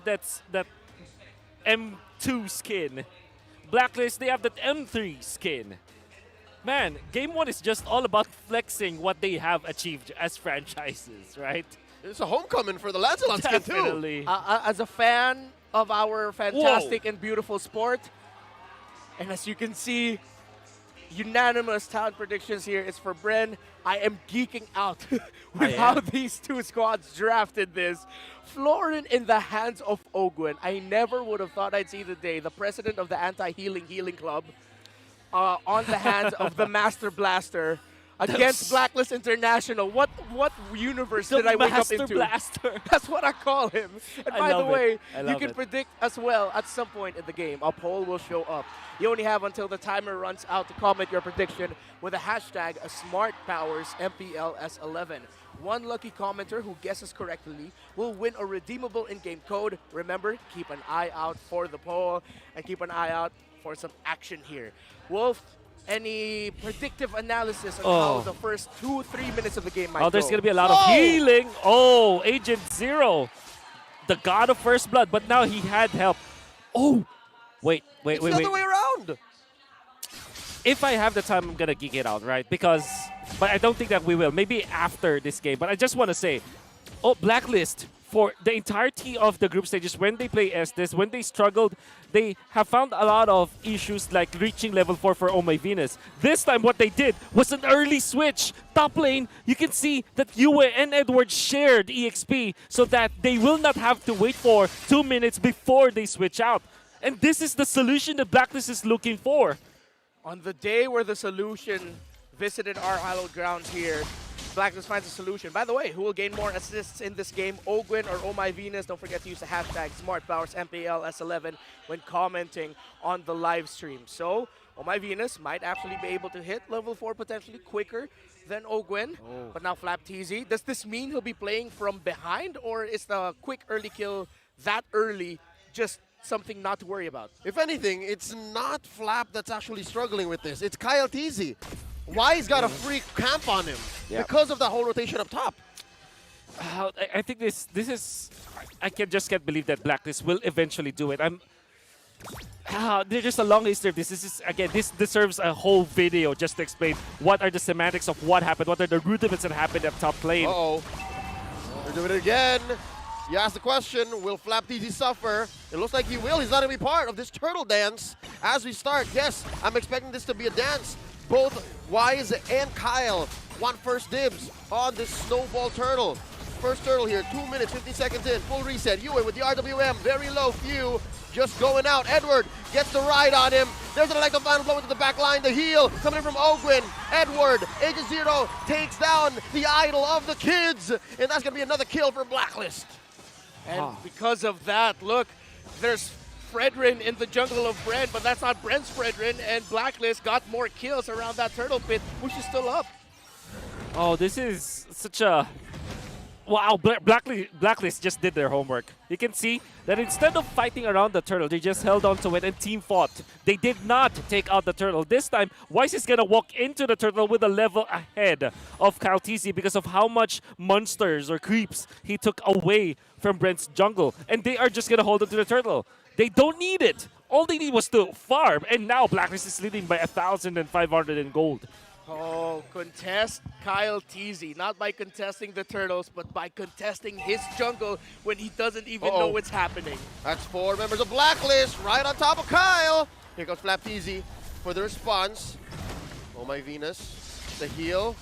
that M2 skin. BlACKLIST, they have that M3 skin. Man, Game 1 is just all about flexing what they have achieved as franchises, right? It's a homecoming for the Lancelot skin too. Definitely. As a fan of our fantastic and beautiful sport, and as you can see, unanimous talent predictions here is for BREN. I am geeking out with how these two squads drafted this. Florin in the hands of Ogwen. I never would have thought I'd see the day the president of the Anti-Healing Club on the hands of the Master Blaster against BlACKLIST International. What universe did I wake up into? Master Blaster. That's what I call him. And by the way, you can it. predict as well at some point in the game. A poll will show up. You only have until the timer runs out to comment your prediction with a hashtag #SmartPowersMPLS11. One lucky commenter who guesses correctly will win a redeemable in-game code. Remember, keep an eye out for the poll and keep an eye out for some action here. Wolf, any predictive analysis on how the first 2-3 minutes of the game might go? There's going to be a lot of healing. Oh, Agent Zero, the god of first blood, but now he had help. Oh, wait. It's the other way around. If I have the time, I'm going to geek it out, right? But I don't think that we will. Maybe after this game. But I just want to say, BlACKLIST, for the entirety of the group stages, when they play Estes, when they struggled, they have found a lot of issues like reaching level 4 for Oh My Venus. This time, what they did was an early switch. Top lane, you can see that Yue and Edward shared EXP so that they will not have to wait for 2 minutes before they switch out. And this is the solution that BlACKLIST is looking for. On the day where the solution visited our hallowed grounds here, BlACKLIST finds a solution. By the way, who will gain more assists in this game, Ogwen or Oh My Venus? Don't forget to use the hashtag SmartPowersMPLS11 when commenting on the live stream. So, Oh My Venus might actually be able to hit level 4 potentially quicker than Ogwen. But now FlapTZ, does this mean he'll be playing from behind, or is the quick early kill that early just something not to worry about? If anything, it's not Flap that's actually struggling with this. It's KyleTZ. Why he's got a free camp on him? Because of the whole rotation up top. I think this is... I can't believe that BlACKLIST will eventually do it. There's just a long history of this. This deserves a whole video just to explain what are the semantics of what happened, what are the rudiments that happened at top lane. They're doing it again. You asked the question, will FlapTZ suffer? It looks like he will. He's not going to be part of this turtle dance as we start. Yes, I'm expecting this to be a dance. Both Wise and Kyle want first dibs on this snowball turtle. First turtle here, 2 minutes, 50 seconds in. Full reset. Yue with the RWM, very low few. Just going out. Edward gets the ride on him. There's an electro final blow into the back line. The heal coming in from Ogwen. Edward, Agent Zero takes down the idol of the kids. And that's going to be another kill for BlACKLIST. And because of that, look, there's Fredrin in the jungle of BREN, but that's not BREN's Fredrin, and BlACKLIST got more kills around that turtle pit, which is still up. This is such a... Wow, BlACKLIST just did their homework. You can see that instead of fighting around the turtle, they just held on to it and team fought. They did not take out the turtle. This time, Wise is going to walk into the turtle with a level ahead of KyleTZ because of how much monsters or creeps he took away from BREN's jungle. And they are just going to hold on to the turtle. They don't need it. All they need was to farm. And now BlACKLIST is leading by 1,500 in gold. Contest KyleTZ, not by contesting the turtles, but by contesting his jungle when he doesn't even know what's happening. That's 4 members of BlACKLIST right on top of Kyle. Here comes FlapTZ for the response. Oh My Venus, the heal.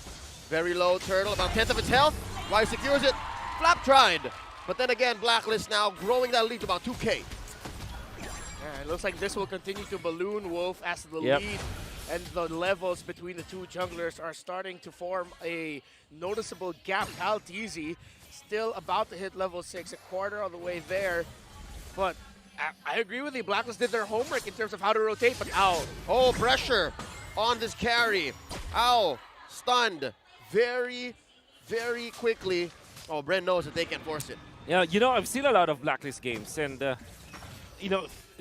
Very low turtle, about 1/10 of its health. Wise secures it. Flap tried. But then again, BlACKLIST now growing that lead to about 2K. Yeah, it looks like this will continue to balloon, Wolf, as the lead and the levels between the two junglers are starting to form a noticeable gap. KyleTZ still about to hit level 6, a quarter of the way there. But I agree with you, BlACKLIST did their homework in terms of how to rotate, but pressure on this carry. Stunned very, very quickly. BREN knows that they can force it. Yeah, I've seen a lot of BlACKLIST games, and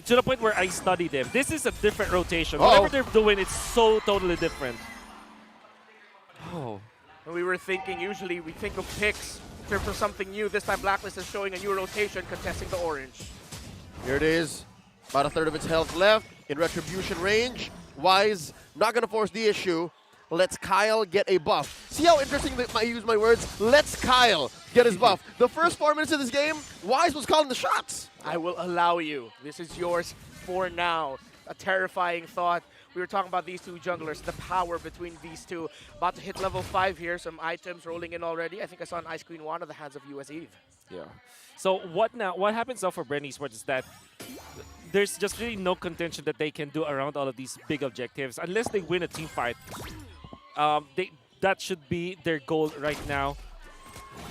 to the point where I study them. This is a different rotation. Whatever they're doing, it's so totally different. And we were thinking, usually we think of picks terms of something new, this time BlACKLIST is showing a new rotation contesting the orange. Here it is. About a third of its health left in retribution range. Wise not going to force the issue. Let's Kyle get a buff. See how interesting I use my words? Let's Kyle get his buff. The first 4 minutes of this game, Wise was calling the shots. I will allow you. This is yours for now. A terrifying thought. We were talking about these two junglers, the power between these two. About to hit level 5 here, some items rolling in already. I think I saw an Ice Queen Wand on the hands of US Eve. Yeah. So what now? What happens now for BREN Esports is that there's just really no contention that they can do around all of these big objectives unless they win a team fight. That should be their goal right now.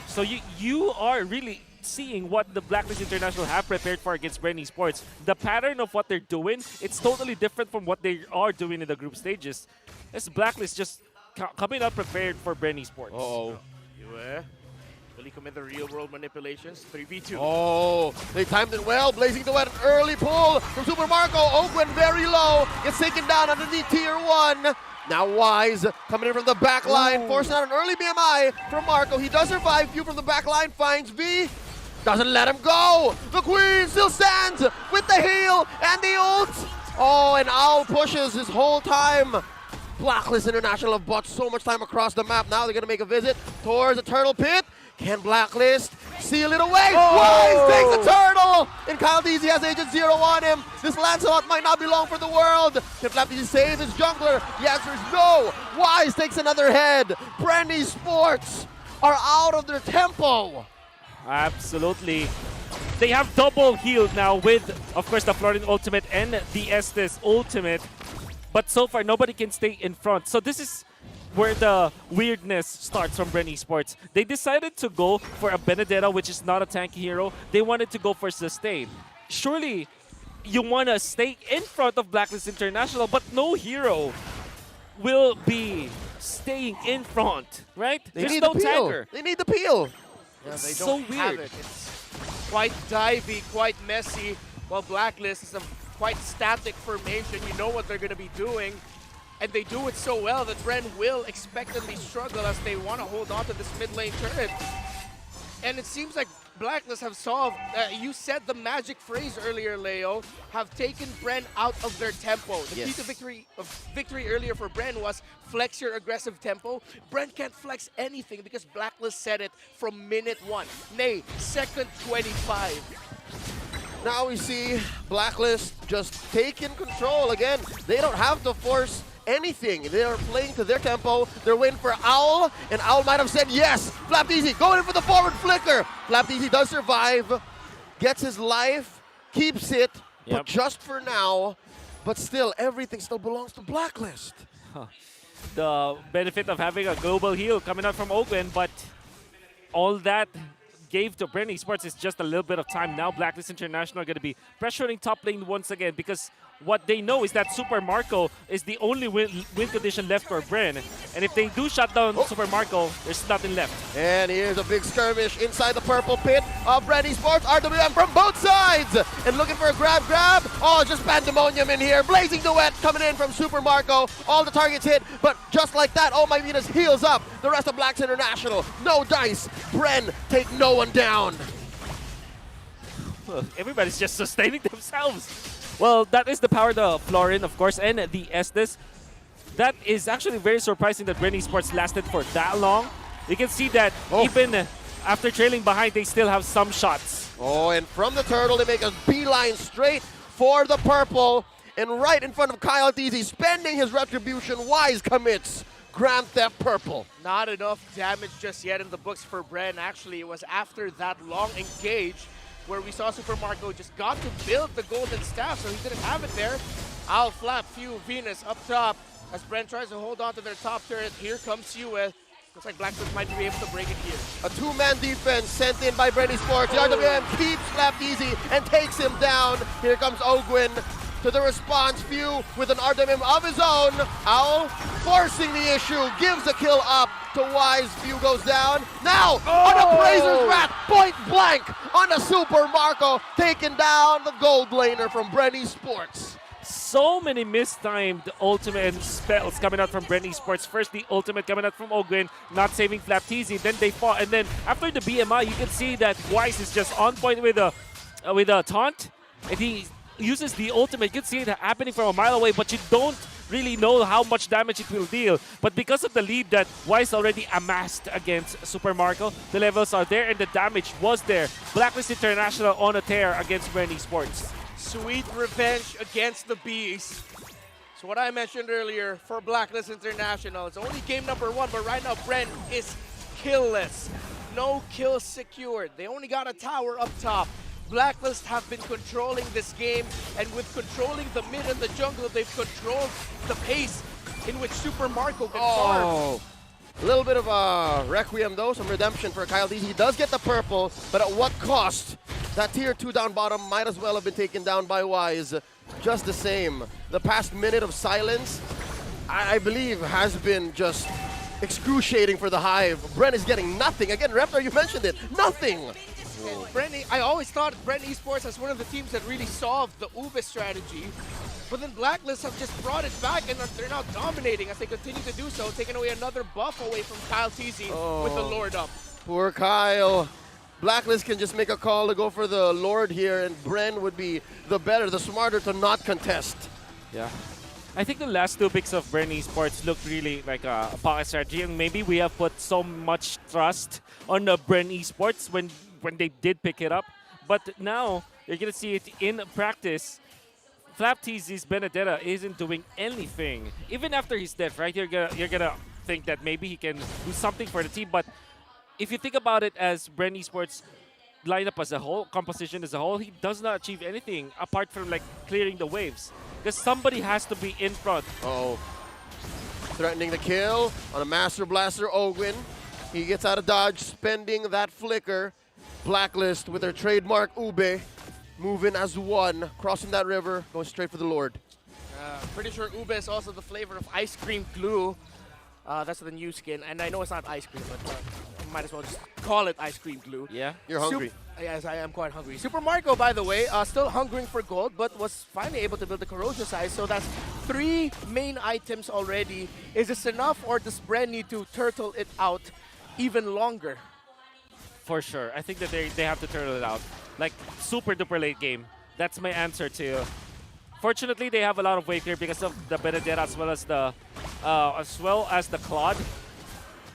So you are really seeing what the BlACKLIST International have prepared for against BREN Esports. The pattern of what they're doing, it's totally different from what they are doing in the group stages. It's BlACKLIST just coming up prepared for BREN Esports. Uh-oh. Will he commit the real-world manipulations? 3v2. Oh, they timed it well. Blazing the wet, early pull from Super Marco. Oakland very low. Gets taken down underneath tier 1. Now Wise coming in from the back line, forcing out an early BMI from Marco. He does survive. Few from the back line, finds V. Doesn't let him go. The Queen still stands with the heal and the ult. Oh, and Owl pushes his whole time. BlACKLIST International have bought so much time across the map. Now they're going to make a visit towards the Turtle Pit. Can BlACKLIST seal it away? Wise takes the turtle! And Kyle DZ has Agent Zero on him. This Lancelot might not be long for the world. Can BlACKLIST save his jungler? The answer is no. Wise takes another head. BREN Esports are out of their tempo. Absolutely. They have double healed now with, of course, the Florin ultimate and the Estes ultimate. But so far, nobody can stay in front. So this is where the weirdness starts from BREN Esports. They decided to go for a Benedetta, which is not a tanky hero. They wanted to go for sustain. Surely, you want to stay in front of BlACKLIST International, but no hero will be staying in front, right? There's no tanker. They need the peel. Yeah, they It's don't so have weird. it. It's quite divey, quite messy. While BlACKLIST is a quite static formation. You know what they're going to be doing. And they do it so well that BREN will expectantly struggle as they want to hold on to this mid lane turret. And it seems like BlACKLIST have solved, you said the magic phrase earlier, Leo, have taken BREN out of their tempo. The key to victory earlier for BREN was flex your aggressive tempo. BREN can't flex anything because BlACKLIST said it from minute 1. Nay, second 25. Now we see BlACKLIST just taking control again. They don't have to force anything. They are playing to their tempo. They're waiting for Owl, and Owl might have said yes. BlAPDZ going in for the forward flicker. BlAPDZ does survive, gets his life, keeps it, but just for now. But still, everything still belongs to BlACKLIST. The benefit of having a global heal coming out from Oakland, but all that gave to BREN Esports is just a little bit of time. Now BlACKLIST International are going to be pressuring top lane once again because what they know is that Super Marco is the only win condition left for BREN. And if they do shut down Super Marco, there's nothing left. And here's a big skirmish inside the purple pit of BREN Esports. RWM from both sides. And looking for a grab. Oh, just pandemonium in here. Blazing Duet coming in from Super Marco. All the targets hit, but just like that, Oh My Venus heals up the rest of BlACKLIST International. No dice. BREN take no one down. Everybody's just sustaining themselves. Well, that is the power of the Florin, of course, and the Estes. That is actually very surprising that BREN Esports lasted for that long. You can see that even after trailing behind, they still have some shots. Oh, and from the turtle, they make a beeline straight for the purple. And right in front of Kyle DZ, spending his retribution, Wise commits Grand Theft Purple. Not enough damage just yet in the books for BREN. Actually, it was after that long engage where we saw Super Marco just got to build the golden staff, so he didn't have it there. I'll flap few Venus up top as BREN tries to hold on to their top turret. Here comes Yue. Looks like BlACKLIST might be able to break it here. A two-man defense sent in by BREN Esports. The RWM keeps BlAPDZ and takes him down. Here comes Ogwin to the response. Few with an RWM of his own. Owl forcing the issue, gives the kill up to Wise. Few goes down. Now on a Brazer's Wrath, point blank on a Super Marco, taking down the gold laner from BREN Esports. So many mistimed ultimate and spells coming out from BREN Esports. First, the ultimate coming out from Ogwin, not saving FlapTZ. Then they fought, and then after the BMI, you can see that Wise is just on point with a taunt, and he uses the ultimate. You can see it happening from a mile away, but you don't really know how much damage it will deal. But because of the lead that Wise already amassed against Super Marco, the levels are there and the damage was there. BlACKLIST International on a tear against BREN Esports. Sweet revenge against the Bees. So what I mentioned earlier for BlACKLIST International, it's only game number 1, but right now BREN is killless. No kills secured. They only got a tower up top. BlACKLIST have been controlling this game, and with controlling the mid and the jungle, they've controlled the pace in which Super Marco can farm. A little bit of a requiem though, some redemption for KyleTZ. He does get the purple, but at what cost? That tier 2 down bottom might as well have been taken down by Wise just the same. The past minute of silence, I believe, has been just excruciating for the Hive. BREN is getting nothing. Again, Reptar, you mentioned it, nothing. I always thought BREN Esports as one of the teams that really solved the Ube strategy, but then BlACKLIST have just brought it back, and they're now dominating as they continue to do so, taking away another buff away from KyleTZ with the Lord up. Poor Kyle. BlACKLIST can just make a call to go for the Lord here, and BREN would be the better, the smarter to not contest. Yeah. I think the last 2 picks of BREN Esports looked really like a pocket strategy, and maybe we have put so much trust on the BREN Esports when they did pick it up. But now, you're going to see it in practice. FlapTZ's Benedetta isn't doing anything. Even after his death, right? You're gonna think that maybe he can do something for the team. But if you think about it as BREN Esports lineup as a whole, composition as a whole, he does not achieve anything apart from like clearing the waves. Because somebody has to be in front. Oh, threatening the kill on a Master Blaster Ogwin. He gets out of dodge, spending that flicker. BlACKLIST with their trademark Ube, moving as one, crossing that river, going straight for the Lord. Pretty sure Ube is also the flavor of ice cream glue. That's the new skin, and I know it's not ice cream, but might as well just call it ice cream glue. Yeah? You're hungry. Yes, I am quite hungry. Super Marco, by the way, still hungering for gold, but was finally able to build the corrosion size, so that's 3 main items already. Is this enough, or does BREN need to turtle it out even longer? For sure. I think that they have to turtle it out. Like, super duper late game. That's my answer to. Fortunately, they have a lot of wave clear because of the Benedetta as well as the Claude.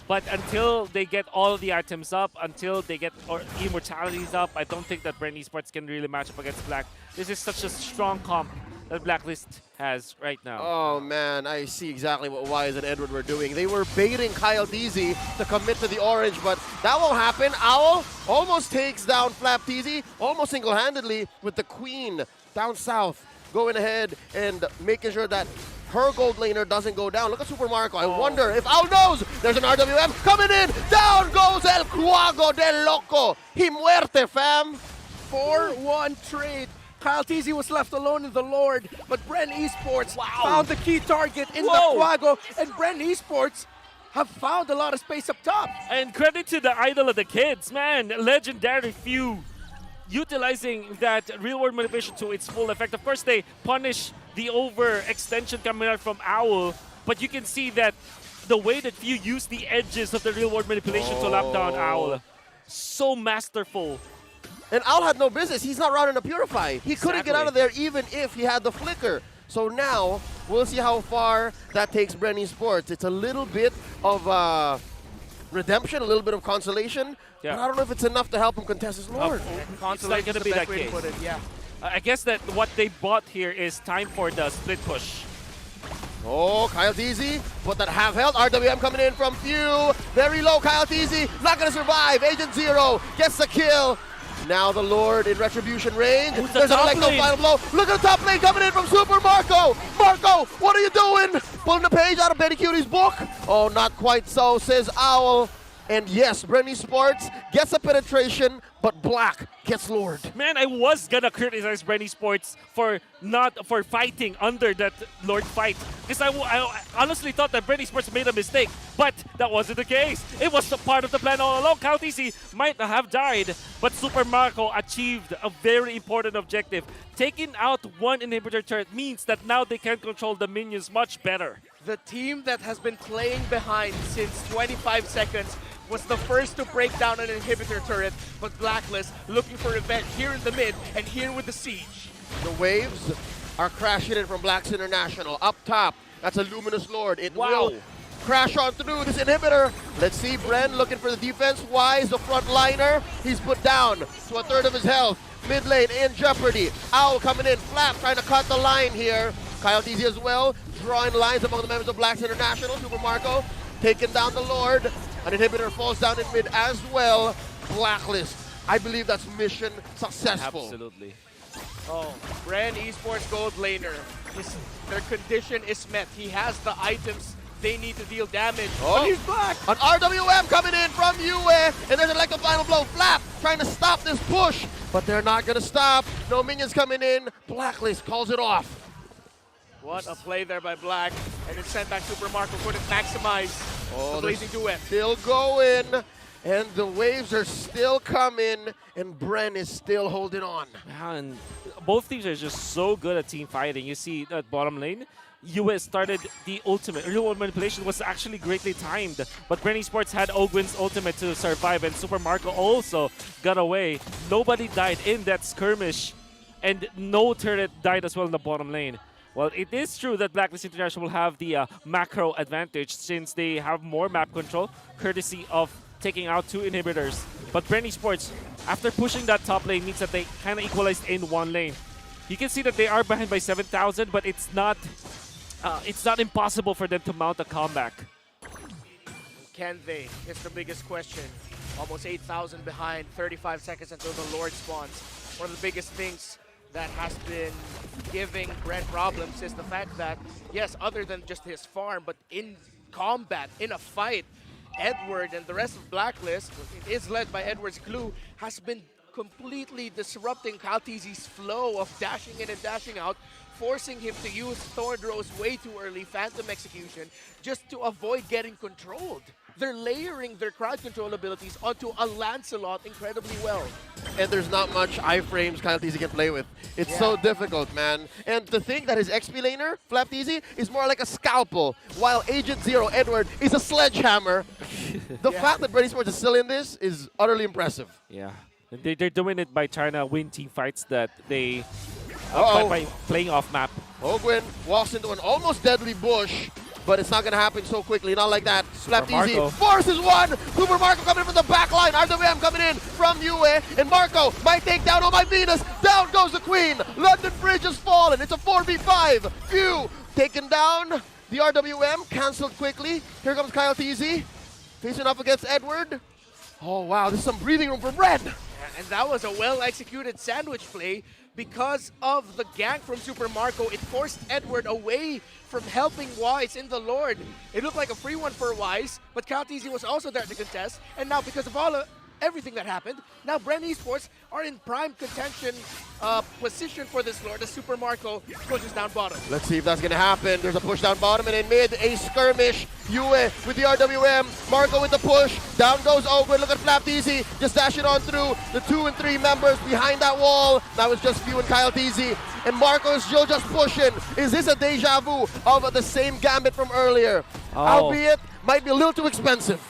But until they get all the items up, until they get immortalities up, I don't think that BREN Esports can really match up against Black. This is such a strong comp that BlACKLIST has right now. Oh man, I see exactly what Wise and Edward were doing. They were baiting KyleTZ to commit to the orange, but that won't happen. Owl almost takes down FlapTZ, almost single-handedly, with the Queen down south, going ahead and making sure that her gold laner doesn't go down. Look at Super Marco. I wonder if Owl knows. There's an RWM coming in. Down goes El Cuago del Loco. He muerte, fam. 4-1 trade. KyleTZ was left alone in the Lord, but BREN Esports found the key target in the Quago, and BREN Esports have found a lot of space up top. And credit to the idol of the kids, man. Legendary few utilizing that real-world manipulation to its full effect. Of course, they punish the overextension coming out from Owl, but you can see that the way that Few used the edges of the real-world manipulation to lock down Owl. So masterful. And Owl had no business. He's not routing a Purify. He couldn't get out of there even if he had the flicker. So now, we'll see how far that takes BREN Esports. It's a little bit of redemption, a little bit of consolation. Yeah. But I don't know if it's enough to help him contest his Lord. It's not going to be that case. Yeah. I guess that what they bought here is time for the split push. Oh, KyleTZ, put that half health. RWM coming in from Few. Very low, KyleTZ, not gonna survive. Agent Zero gets the kill. Now the Lord in retribution range. There's an electro final blow. Look at the top lane coming in from Super Marco. Marco, what are you doing? Pulling the page out of Betty Cutie's book. Oh, not quite so, says Owl. And yes, BREN Sports gets a penetration, but Black gets lured. Man, I was gonna criticize BREN Sports for not fighting under that Lord fight, because I honestly thought that BREN Sports made a mistake, but that wasn't the case. It was a part of the plan all along. KTZ might have died, but Super Marco achieved a very important objective. Taking out one inhibitor turret means that now they can control the minions much better. The team that has been playing behind since 25 seconds was the first to break down an inhibitor turret, but BlACKLIST looking for revenge here in the mid and here with the siege. The waves are crashing in from Blacks International. Up top, that's a Luminous Lord. It will crash on through this inhibitor. Let's see BREN looking for the defense. Wise, the front liner. He's put down to a third of his health. Mid lane in jeopardy. Owl coming in. Flap trying to cut the line here. KTZ as well, drawing lines among the members of Blacks International. Super Marco taking down the Lord. An inhibitor falls down in mid as well. BlACKLIST. I believe that's mission successful. Absolutely. Oh, BREN Esports gold laner. Their condition is met. He has the items they need to deal damage. But he's back! An RWM coming in from UA, and there's like a final blow. Flap trying to stop this push, but they're not gonna stop. No minions coming in. BlACKLIST calls it off. What a play there by Black, and it's sent back Super Marco. Couldn't maximize the blazing duet. Still going, and the waves are still coming, and BREN is still holding on. And both teams are just so good at team fighting. You see that bottom lane, US started the ultimate. Real manipulation was actually greatly timed, but BREN Sports had Ogwin's ultimate to survive, and Super Marco also got away. Nobody died in that skirmish, and no turret died as well in the bottom lane. Well, it is true that BlACKLIST International will have the macro advantage since they have more map control, courtesy of taking out two inhibitors. But BREN Sports, after pushing that top lane, means that they kind of equalized in one lane. You can see that they are behind by 7,000, but it's not impossible for them to mount a comeback. Can they? It's the biggest question. Almost 8,000 behind, 35 seconds until the Lord spawns. One of the biggest things that has been giving BREN problems is the fact that, yes, other than just his farm, but in combat, in a fight, Edward and the rest of BlACKLIST, it is led by Edward's glue, has been completely disrupting KTZ's flow of dashing in and dashing out, forcing him to use Thorn Rose way too early, Phantom Execution, just to avoid getting controlled. They're layering their crowd control abilities onto a Lancelot incredibly well. And there's not much iframes KTZ can play with. It's so difficult, man. And to think that his XP laner, FlapTZ, is more like a scalpel, while Agent Zero, Edward, is a sledgehammer. The fact that BREN Sports is still in this is utterly impressive. Yeah. They're doing it by trying to win team fights that they... by playing off map. Ogwin walks into an almost deadly bush, but it's not going to happen so quickly. Not like that. FlapTZ forces one. Super Marco coming in from the back line. RWM coming in from UA. And Marco might take down Oh My Venus. Down goes the Queen. London Bridge has fallen. It's a 4v5. Phew. Taken down. The RWM canceled quickly. Here comes KTZ. Facing off against Edward. Oh, wow. There's some breathing room for BREN. And that was a well-executed sandwich play. Because of the gank from Super Marco, it forced Edward away from helping Wise in the Lord. It looked like a free one for Wise, but KTZ was also there to contest. And now, because of everything that happened, now BREN Esports are in prime contention position for this Lord as Super Marco pushes down bottom. Let's see if that's going to happen. There's a push down bottom, and in mid, a skirmish. Yue with the RWM. Marco with the push. Down goes Ogwin. Look at FlapTZ. Just dashing on through the 2 and 3 members behind that wall. That was just Few and KTZ. And Marco is still just pushing. Is this a deja vu of the same gambit from earlier? Albeit, might be a little too expensive.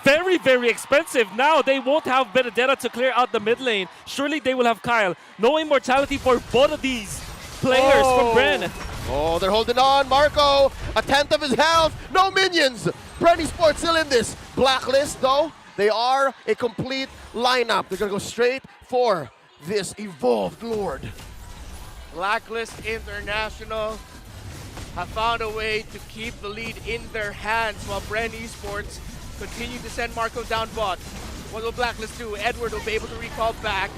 Very, very expensive. Now they won't have Benedetta to clear out the mid lane. Surely they will have Kyle. No immortality for both of these players from BREN. Oh, they're holding on. Marco, a tenth of his health. No minions. BREN Esports still in this. BlACKLIST, though, they are a complete lineup. They're going to go straight for this evolved Lord. BlACKLIST International have found a way to keep the lead in their hands while BREN Esports continue to send Marco down bot. What will BlACKLIST do? Edward will be able to recall back.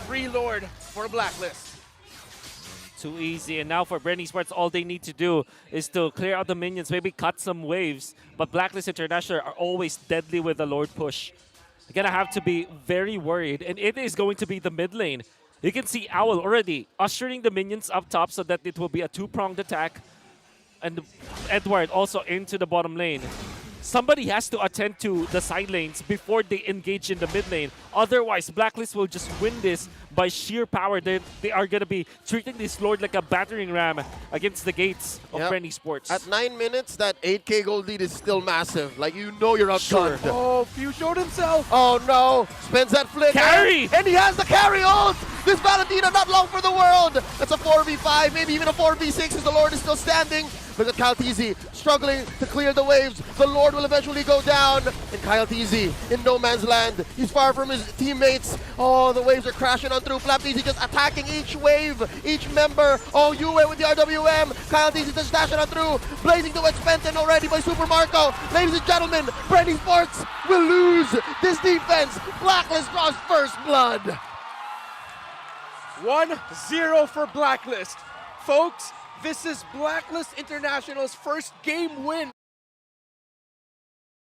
Free Lord for BlACKLIST. Too easy. And now for BREN Esports, all they need to do is to clear out the minions, maybe cut some waves. But BlACKLIST International are always deadly with the Lord push. You're gonna have to be very worried, and it is going to be the mid lane. You can see Owl already ushering the minions up top so that it will be a two-pronged attack. And Edward also into the bottom lane. Somebody has to attend to the side lanes before they engage in the mid lane. Otherwise, BlACKLIST will just win this by sheer power. They are going to be treating this Lord like a battering ram against the gates of BREN Esports. At 9 minutes, that 8K gold lead is still massive. Like, you know you're outgunned. Sure. Oh, Few showed himself. Oh no, spends that flicker. Carry! And he has the carry ult! This Valentina not long for the world! That's a 4v5, maybe even a 4v6 as the Lord is still standing. But the Kaltizi struggling to clear the waves. The Lord will eventually go down. And Kaltizi in no man's land. He's far from his teammates. Oh, the waves are crashing on through. BlACKLIST just attacking each wave, each member. Oh, Yue with the RWM. Kaltizi just dashing on through. Blazing towards Fenton already by Super Marco. Ladies and gentlemen, BREN Esports will lose this defense. BlACKLIST draws first blood. 1-0 for BlACKLIST. Folks, this is BlACKLIST International's first game win